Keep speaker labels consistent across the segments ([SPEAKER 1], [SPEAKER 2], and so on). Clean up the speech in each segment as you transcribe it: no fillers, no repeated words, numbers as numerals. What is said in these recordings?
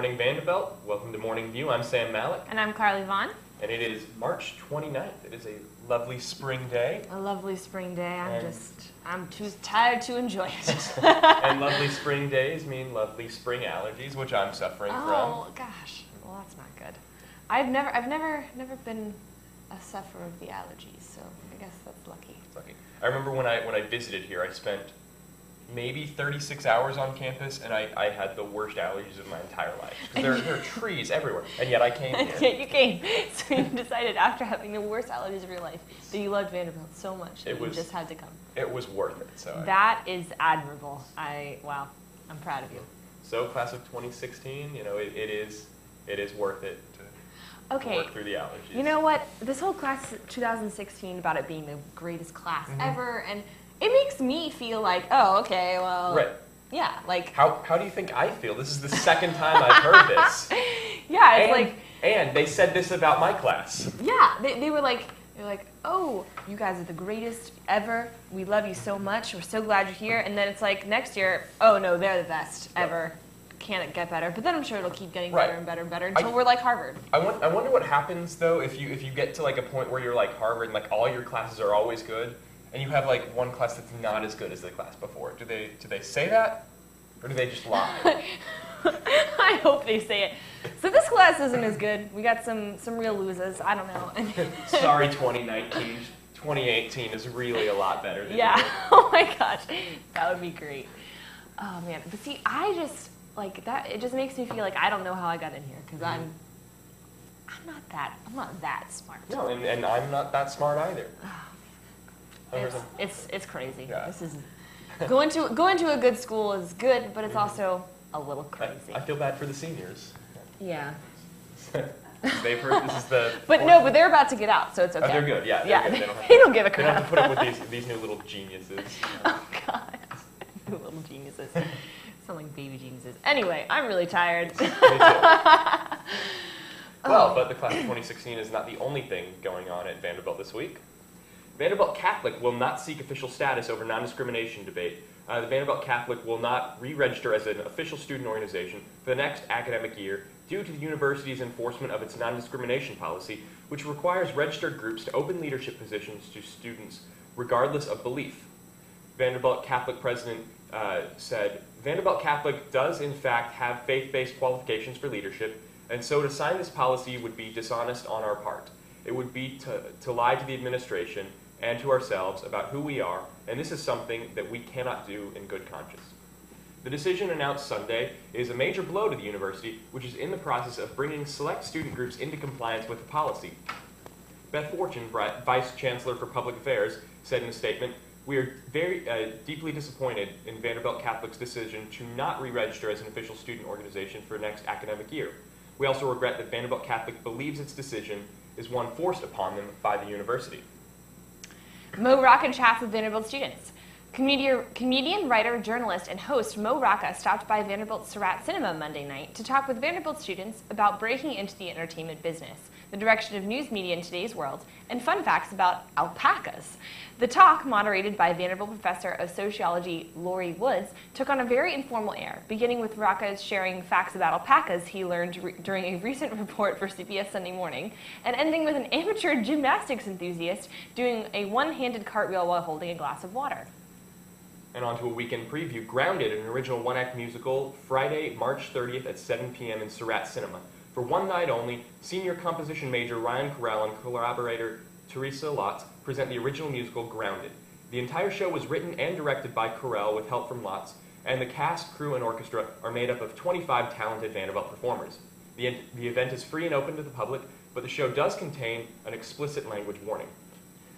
[SPEAKER 1] morning, Vanderbilt. Welcome to Morning View. I'm Sam Malik.
[SPEAKER 2] And I'm Carly Vaughn.
[SPEAKER 1] And it is March 29th. It is a lovely spring day.
[SPEAKER 2] A lovely spring day. I'm too tired to enjoy it.
[SPEAKER 1] And lovely spring days mean lovely spring allergies, which I'm suffering from.
[SPEAKER 2] Oh gosh, well that's not good. I've never been a sufferer of the allergies, so I guess that's lucky.
[SPEAKER 1] It's lucky. I remember when I visited here, I spent maybe 36 hours on campus, and I had the worst allergies of my entire life. Because there are trees everywhere, and yet I came here.
[SPEAKER 2] Yeah, you came. So you decided after having the worst allergies of your life that you loved Vanderbilt so much that you just had to come.
[SPEAKER 1] It was worth it. So
[SPEAKER 2] that is admirable. Wow, I'm proud of you.
[SPEAKER 1] So class of 2016, it is worth it to work through the allergies.
[SPEAKER 2] You know what? This whole class of 2016 about it being the greatest class ever, and it makes me feel like, oh, okay, well,
[SPEAKER 1] right.
[SPEAKER 2] Yeah, like
[SPEAKER 1] how do you think I feel? This is the second time I've heard this.
[SPEAKER 2] Yeah, it's
[SPEAKER 1] and they said this about my class.
[SPEAKER 2] Yeah, they were like, oh, you guys are the greatest ever. We love you so much. We're so glad you're here. And then it's like next year, oh no, they're the best ever. Can't get better. But then I'm sure it'll keep getting better and better and better until we're like Harvard. I
[SPEAKER 1] wonder what happens though if you get to like a point where you're like Harvard and like all your classes are always good. And you have like one class that's not as good as the class before. Do they say that, or do they just lie?
[SPEAKER 2] I hope they say it. So this class isn't as good. We got some real losers. I don't know.
[SPEAKER 1] Sorry, 2019. 2018 is really a lot better than you.
[SPEAKER 2] Oh my gosh, that would be great. Oh man, but see, I just like that. It just makes me feel like I don't know how I got in here because I'm not that smart.
[SPEAKER 1] No, and I'm not that smart either.
[SPEAKER 2] It's crazy. Yeah. This is going to a good school is good, but it's also a little crazy.
[SPEAKER 1] I feel bad for the seniors.
[SPEAKER 2] Yeah.
[SPEAKER 1] They've heard this is the.
[SPEAKER 2] But they're about to get out, so it's okay.
[SPEAKER 1] Oh, they're good. Yeah.
[SPEAKER 2] Yeah.
[SPEAKER 1] Good.
[SPEAKER 2] They don't give a crap.
[SPEAKER 1] They don't have to put up with these new little geniuses.
[SPEAKER 2] Oh God, new little geniuses. Sound like baby geniuses. Anyway, I'm really tired.
[SPEAKER 1] Me too. Well, but the class of 2016 is not the only thing going on at Vanderbilt this week. Vanderbilt Catholic will not seek official status over non-discrimination debate. The Vanderbilt Catholic will not re-register as an official student organization for the next academic year due to the university's enforcement of its non-discrimination policy, which requires registered groups to open leadership positions to students regardless of belief. Vanderbilt Catholic president said, Vanderbilt Catholic does in fact have faith-based qualifications for leadership, and so to sign this policy would be dishonest on our part. It would be to lie to the administration and to ourselves about who we are, and this is something that we cannot do in good conscience. The decision announced Sunday is a major blow to the university, which is in the process of bringing select student groups into compliance with the policy. Beth Fortune, Vice Chancellor for Public Affairs, said in a statement, "We are very deeply disappointed in Vanderbilt Catholic's decision to not re-register as an official student organization for next academic year. We also regret that Vanderbilt Catholic believes its decision is one forced upon them by the university."
[SPEAKER 2] Mo Rocca chats with Vanderbilt students. Comedian, writer, journalist, and host Mo Rocca stopped by Vanderbilt Surratt Cinema Monday night to talk with Vanderbilt students about breaking into the entertainment business, the direction of news media in today's world, and fun facts about alpacas. The talk, moderated by Vanderbilt professor of sociology Lori Woods, took on a very informal air, beginning with Rocca sharing facts about alpacas he learned during a recent report for CBS Sunday Morning, and ending with an amateur gymnastics enthusiast doing a one-handed cartwheel while holding a glass of water.
[SPEAKER 1] And on to a weekend preview. Grounded, an original one-act musical, Friday, March 30th at 7 p.m. in Surratt Cinema. For one night only, senior composition major Ryan Correll and collaborator Teresa Lotz present the original musical Grounded. The entire show was written and directed by Correll with help from Lotz, and the cast, crew, and orchestra are made up of 25 talented Vanderbilt performers. The event is free and open to the public, but the show does contain an explicit language warning.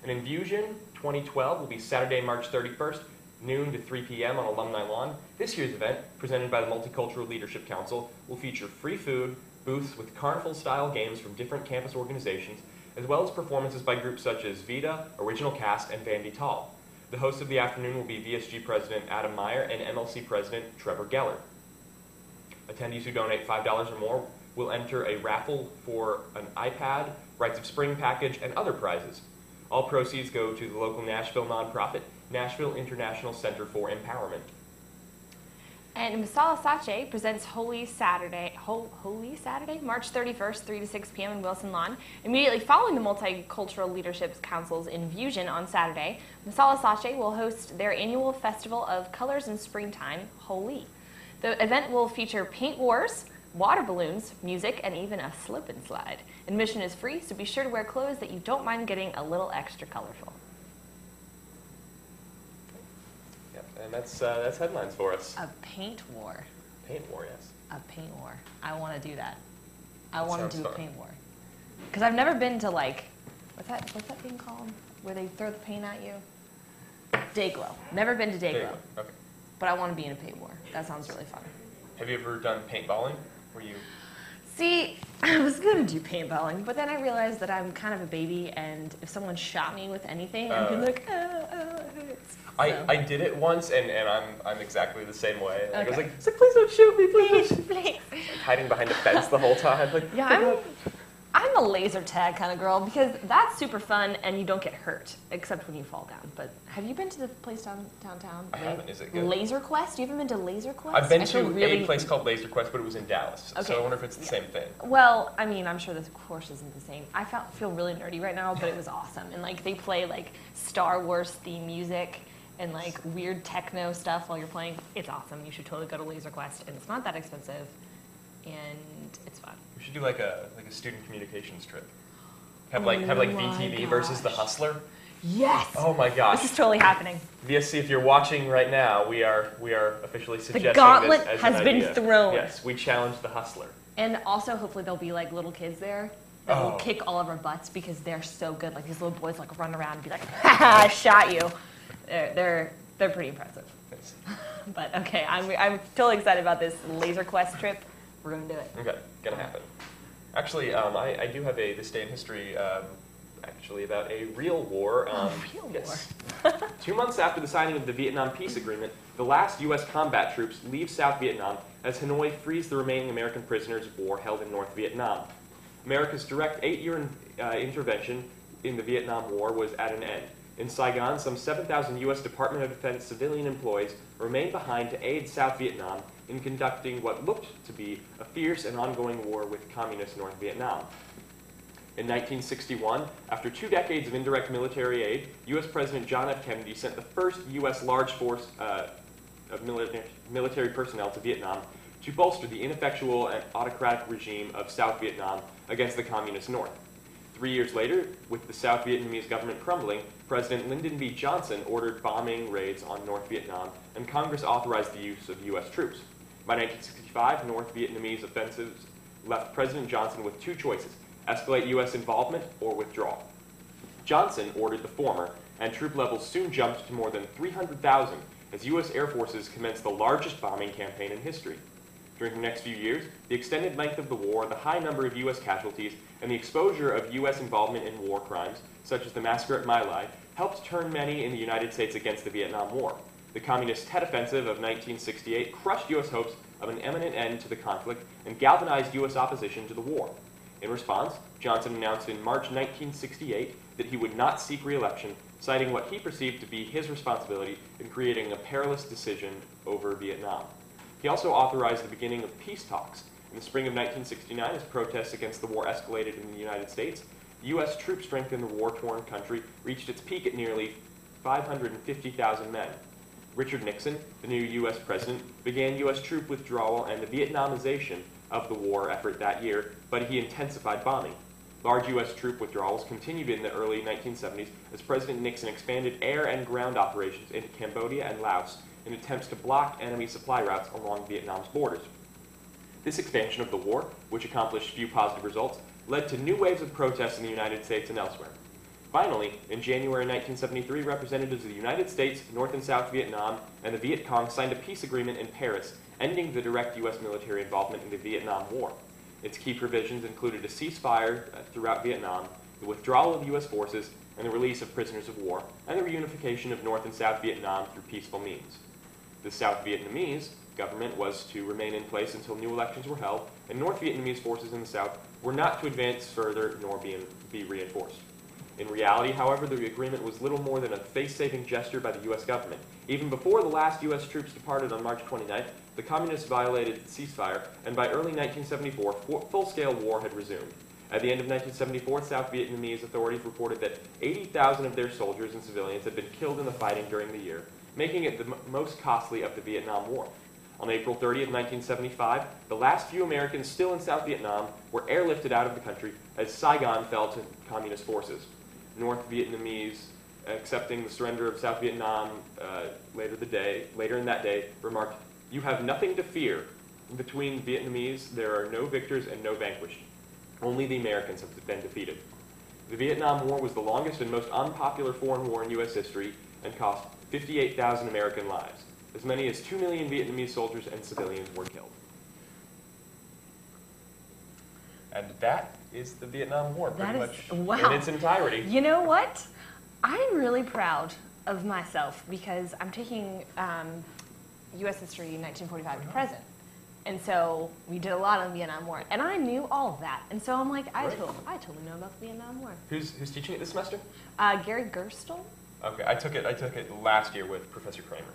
[SPEAKER 1] And Infusion 2012 will be Saturday, March 31st, noon to 3 p.m. on Alumni Lawn. This year's event, presented by the Multicultural Leadership Council, will feature free food, booths with carnival-style games from different campus organizations, as well as performances by groups such as Vita, Original Cast, and Vandy Tall. The host of the afternoon will be VSG President Adam Meyer and MLC President Trevor Geller. Attendees who donate $5 or more will enter a raffle for an iPad, Rites of Spring package, and other prizes. All proceeds go to the local Nashville nonprofit, Nashville International Center for Empowerment.
[SPEAKER 2] And Masala Sache presents Holy Saturday, March 31st, 3 to 6 p.m. in Wilson Lawn. Immediately following the Multicultural Leadership Council's Infusion on Saturday, Masala Sache will host their annual Festival of Colors in Springtime, Holi. The event will feature paint wars, water balloons, music, and even a slip and slide. Admission is free, so be sure to wear clothes that you don't mind getting a little extra colorful.
[SPEAKER 1] And that's headlines for us.
[SPEAKER 2] A paint war.
[SPEAKER 1] Paint war, yes.
[SPEAKER 2] A paint war. I want to do that. I want to do
[SPEAKER 1] fun.
[SPEAKER 2] a paint war. Because I've never been to, like, what's that thing called? Where they throw the paint at you? Dayglow. Never been to Dayglow.
[SPEAKER 1] Okay.
[SPEAKER 2] But I want to be in a paint war. That sounds really fun.
[SPEAKER 1] Have you ever done paintballing? Were you?
[SPEAKER 2] See, I was going to do paintballing, but then I realized that I'm kind of a baby, and if someone shot me with anything, I'd be like, it hurts.
[SPEAKER 1] I did it once, and I'm exactly the same way. Like,
[SPEAKER 2] Okay.
[SPEAKER 1] I was like, please don't shoot me, please.
[SPEAKER 2] Please.
[SPEAKER 1] Like, hiding behind a fence the whole time. Like,
[SPEAKER 2] Yeah, I'm a laser tag kind of girl because that's super fun and you don't get hurt except when you fall down. But have you been to the place downtown?
[SPEAKER 1] I haven't. Is it good?
[SPEAKER 2] Laser Quest? You haven't been to Laser Quest?
[SPEAKER 1] I've been
[SPEAKER 2] I feel
[SPEAKER 1] to a place called Laser Quest, but it was in Dallas.
[SPEAKER 2] Okay.
[SPEAKER 1] So I wonder if it's the same thing.
[SPEAKER 2] Well, I mean, I'm sure the course isn't the same. I feel really nerdy right now, but it was awesome. And like they play like Star Wars theme music and like weird techno stuff while you're playing. It's awesome. You should totally go to Laser Quest, and it's not that expensive, and it's fun.
[SPEAKER 1] We should do like a student communications trip. Have like VTV versus the Hustler.
[SPEAKER 2] Yes.
[SPEAKER 1] Oh my gosh.
[SPEAKER 2] This is totally happening.
[SPEAKER 1] VSC, if you're watching right now, we are officially suggesting
[SPEAKER 2] gauntlet
[SPEAKER 1] this as
[SPEAKER 2] has
[SPEAKER 1] an
[SPEAKER 2] been
[SPEAKER 1] idea.
[SPEAKER 2] thrown.
[SPEAKER 1] Yes, we challenge the Hustler.
[SPEAKER 2] And also, hopefully, there'll be like little kids there that will
[SPEAKER 1] Oh.
[SPEAKER 2] kick all of our butts because they're so good. Like these little boys like run around and be like, "Ha ha, I shot you." They're pretty impressive.
[SPEAKER 1] Thanks.
[SPEAKER 2] But okay, I'm totally excited about this Laser Quest trip. We're gonna do it.
[SPEAKER 1] Okay, gonna happen. Actually, I do have this day in history. Actually, about a real war.
[SPEAKER 2] Real
[SPEAKER 1] yes. 2 months after the signing of the Vietnam Peace Agreement, the last U.S. combat troops leave South Vietnam as Hanoi frees the remaining American prisoners of war held in North Vietnam. America's direct 8-year intervention in the Vietnam War was at an end. In Saigon, some 7,000 U.S. Department of Defense civilian employees remained behind to aid South Vietnam in conducting what looked to be a fierce and ongoing war with communist North Vietnam. In 1961, after 2 decades of indirect military aid, U.S. President John F. Kennedy sent the first U.S. large force of military personnel to Vietnam to bolster the ineffectual and autocratic regime of South Vietnam against the communist North. 3 years later, with the South Vietnamese government crumbling, President Lyndon B. Johnson ordered bombing raids on North Vietnam, and Congress authorized the use of U.S. troops. By 1965, North Vietnamese offensives left President Johnson with 2 choices: escalate U.S. involvement or withdraw. Johnson ordered the former, and troop levels soon jumped to more than 300,000 as U.S. Air Forces commenced the largest bombing campaign in history. During the next few years, the extended length of the war, the high number of U.S. casualties, and the exposure of U.S. involvement in war crimes, such as the massacre at My Lai, helped turn many in the United States against the Vietnam War. The Communist Tet Offensive of 1968 crushed U.S. hopes of an imminent end to the conflict and galvanized U.S. opposition to the war. In response, Johnson announced in March 1968 that he would not seek re-election, citing what he perceived to be his responsibility in creating a perilous decision over Vietnam. He also authorized the beginning of peace talks. In the spring of 1969, as protests against the war escalated in the United States, U.S. troop strength in the war-torn country reached its peak at nearly 550,000 men. Richard Nixon, the new U.S. president, began U.S. troop withdrawal and the Vietnamization of the war effort that year, but he intensified bombing. Large U.S. troop withdrawals continued in the early 1970s as President Nixon expanded air and ground operations into Cambodia and Laos in attempts to block enemy supply routes along Vietnam's borders. This expansion of the war, which accomplished few positive results, led to new waves of protests in the United States and elsewhere. Finally, in January 1973, representatives of the United States, North and South Vietnam, and the Viet Cong signed a peace agreement in Paris, ending the direct U.S. military involvement in the Vietnam War. Its key provisions included a ceasefire throughout Vietnam, the withdrawal of U.S. forces, and the release of prisoners of war, and the reunification of North and South Vietnam through peaceful means. The South Vietnamese government was to remain in place until new elections were held, and North Vietnamese forces in the South were not to advance further nor be reinforced. In reality, however, the agreement was little more than a face-saving gesture by the U.S. government. Even before the last U.S. troops departed on March 29th, the communists violated the ceasefire, and by early 1974, full-scale war had resumed. At the end of 1974, South Vietnamese authorities reported that 80,000 of their soldiers and civilians had been killed in the fighting during the year, making it the most costly of the Vietnam War. On April 30th, 1975, the last few Americans still in South Vietnam were airlifted out of the country as Saigon fell to communist forces. North Vietnamese, accepting the surrender of South Vietnam later in that day, remarked, "You have nothing to fear. Between Vietnamese, there are no victors and no vanquished. Only the Americans have been defeated." The Vietnam War was the longest and most unpopular foreign war in U.S. history and cost 58,000 American lives. As many as 2 million Vietnamese soldiers and civilians were killed. And that is the Vietnam War, pretty much in its entirety.
[SPEAKER 2] You know what? I'm really proud of myself because I'm taking U.S. history 1945 to present. And so we did a lot on the Vietnam War. And I knew all of that. And so I'm like, I totally know about the Vietnam War.
[SPEAKER 1] Who's teaching it this semester?
[SPEAKER 2] Gary Gerstle.
[SPEAKER 1] Okay, I took it last year with Professor Kramer.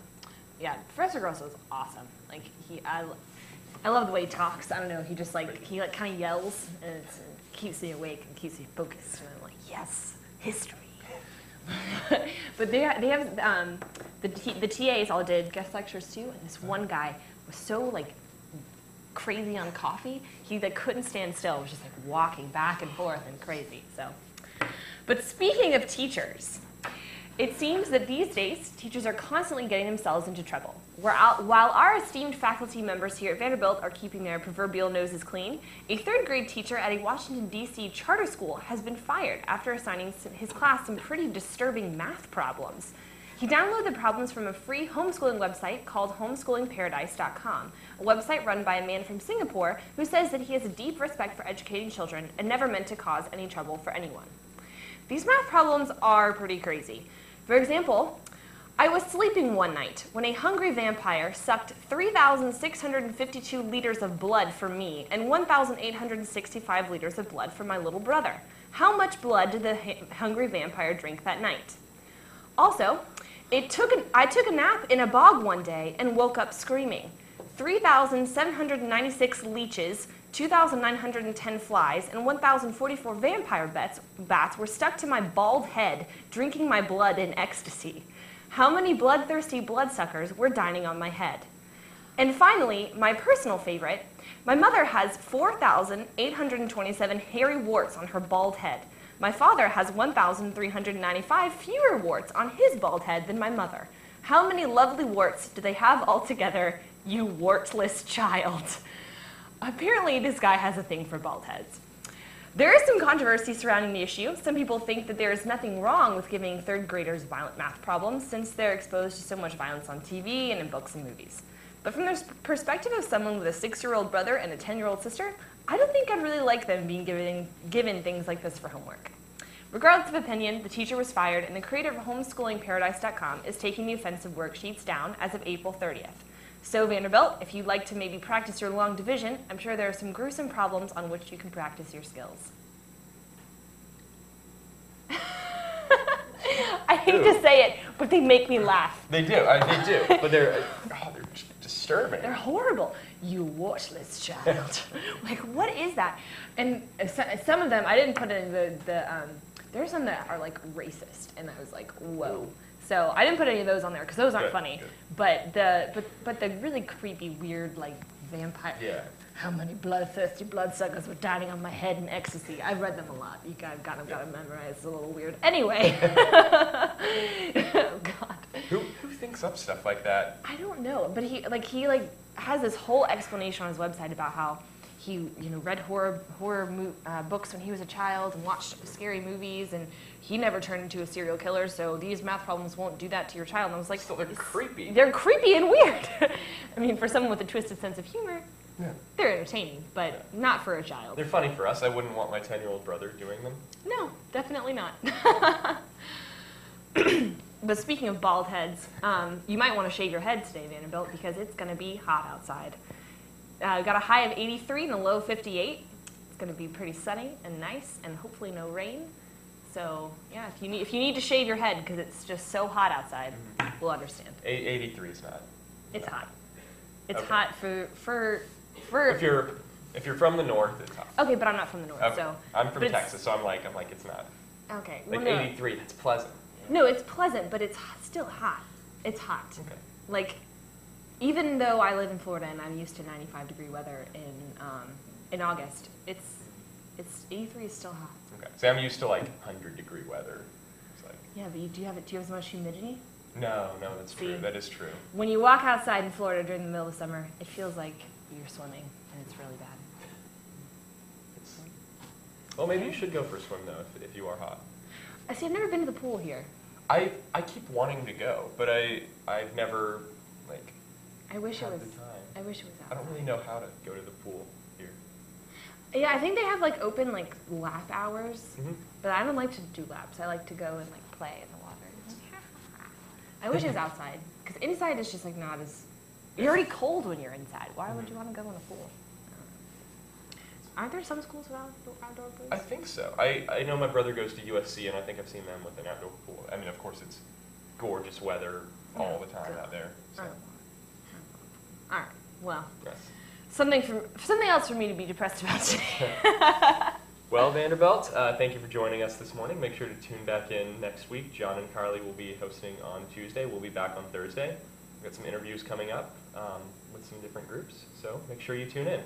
[SPEAKER 2] Yeah, Professor Gerstle is awesome. Like, I love the way he talks. I don't know, he just he kind of yells and it keeps me awake and keeps me focused. And I'm like, yes, history. But they have the TAs all did guest lectures too, and this one guy was so crazy on coffee. He couldn't stand still. Was just walking back and forth and crazy. So, but speaking of teachers, it seems that these days teachers are constantly getting themselves into trouble. While our esteemed faculty members here at Vanderbilt are keeping their proverbial noses clean, a third grade teacher at a Washington, D.C. charter school has been fired after assigning his class some pretty disturbing math problems. He downloaded the problems from a free homeschooling website called homeschoolingparadise.com, a website run by a man from Singapore who says that he has a deep respect for educating children and never meant to cause any trouble for anyone. These math problems are pretty crazy. For example, I was sleeping one night when a hungry vampire sucked 3,652 liters of blood from me and 1,865 liters of blood from my little brother. How much blood did the hungry vampire drink that night? Also, I took a nap in a bog one day and woke up screaming. 3,796 leeches, 2,910 flies, and 1,044 vampire bats were stuck to my bald head, drinking my blood in ecstasy. How many bloodthirsty bloodsuckers were dining on my head? And finally, my personal favorite, my mother has 4,827 hairy warts on her bald head. My father has 1,395 fewer warts on his bald head than my mother. How many lovely warts do they have altogether, you wartless child? Apparently, this guy has a thing for bald heads. There is some controversy surrounding the issue. Some people think that there is nothing wrong with giving third graders violent math problems since they're exposed to so much violence on TV and in books and movies. But from the perspective of someone with a 6-year-old brother and a 10-year-old sister, I don't think I'd really like them being given things like this for homework. Regardless of opinion, the teacher was fired, and the creator of homeschoolingparadise.com is taking the offensive worksheets down as of April 30th. So Vanderbilt, if you'd like to maybe practice your long division, I'm sure there are some gruesome problems on which you can practice your skills. I hate to say it, but they make me laugh.
[SPEAKER 1] They do, they do. But they're disturbing.
[SPEAKER 2] They're horrible. You watchless child. Like, what is that? And some of them, I didn't put in there's some that are racist, and I was like, whoa. So I didn't put any of those on there because those aren't funny. Good. But the really creepy, weird vampire. Yeah. How many bloodthirsty bloodsuckers were dining on my head in ecstasy? I've read them a lot. You guys got to memorize. It's a little weird. Anyway. Oh God.
[SPEAKER 1] Who thinks up stuff like that?
[SPEAKER 2] I don't know, but he has this whole explanation on his website about how he read horror books when he was a child and watched scary movies, and he never turned into a serial killer, so these math problems won't do that to your child. And I was like,
[SPEAKER 1] still, they're creepy.
[SPEAKER 2] They're creepy and weird. I mean, for someone with a twisted sense of humor,
[SPEAKER 1] yeah,
[SPEAKER 2] they're entertaining, but not for a child.
[SPEAKER 1] They're funny for us. I wouldn't want my 10-year-old brother doing them.
[SPEAKER 2] No, definitely not. But speaking of bald heads, you might want to shave your head today, Vanderbilt, because it's going to be hot outside. Got a high of 83 and a low of 58. It's going to be pretty sunny and nice and hopefully no rain. So yeah, if you need to shave your head because it's just so hot outside, we'll understand.
[SPEAKER 1] 83 is not.
[SPEAKER 2] It's hot. It's
[SPEAKER 1] Okay.
[SPEAKER 2] hot for.
[SPEAKER 1] If you're from the north, it's hot.
[SPEAKER 2] Okay, but I'm not from the north,
[SPEAKER 1] Okay.
[SPEAKER 2] so.
[SPEAKER 1] I'm from
[SPEAKER 2] but it's-
[SPEAKER 1] Texas, so I'm like it's not.
[SPEAKER 2] Okay.
[SPEAKER 1] Like
[SPEAKER 2] well, no.
[SPEAKER 1] 83, that's pleasant.
[SPEAKER 2] No, it's pleasant, but it's still hot. It's hot.
[SPEAKER 1] Okay.
[SPEAKER 2] Like, even though I live in Florida and I'm used to 95-degree weather in August, it's 83 is still hot.
[SPEAKER 1] Okay. See, I'm used to like 100-degree weather. It's like
[SPEAKER 2] Yeah, but do you have as much humidity?
[SPEAKER 1] no, that's true.
[SPEAKER 2] See?
[SPEAKER 1] That is true.
[SPEAKER 2] When you walk outside in Florida during the middle of summer, it feels like you're swimming, and it's really bad.
[SPEAKER 1] Well, maybe you should go for a swim though, if you are hot.
[SPEAKER 2] I see. I've never been to the pool here.
[SPEAKER 1] I keep wanting to go, but I've never like
[SPEAKER 2] I wish it
[SPEAKER 1] had
[SPEAKER 2] was.
[SPEAKER 1] the time.
[SPEAKER 2] I wish it was
[SPEAKER 1] I
[SPEAKER 2] outside.
[SPEAKER 1] don't really know how to go to the pool here.
[SPEAKER 2] Yeah, I think they have like open like lap hours,
[SPEAKER 1] Mm-hmm.
[SPEAKER 2] but I don't like to do laps. I like to go and like play in the water. I wish it was outside because inside it's just like not as. You're already cold when you're inside. Why would you want to go in a pool? Aren't there some schools without outdoor pools?
[SPEAKER 1] I think so. I know my brother goes to USC, and I think I've seen them with an outdoor pool. I mean, of course, it's gorgeous weather all the time out there. So.
[SPEAKER 2] All right. Well,
[SPEAKER 1] Yes.
[SPEAKER 2] something else for me to be depressed about today.
[SPEAKER 1] Well, Vanderbilt, thank you for joining us this morning. Make sure to tune back in next week. John and Carly will be hosting on Tuesday. We'll be back on Thursday. We've got some interviews coming up with some different groups, so make sure you tune in.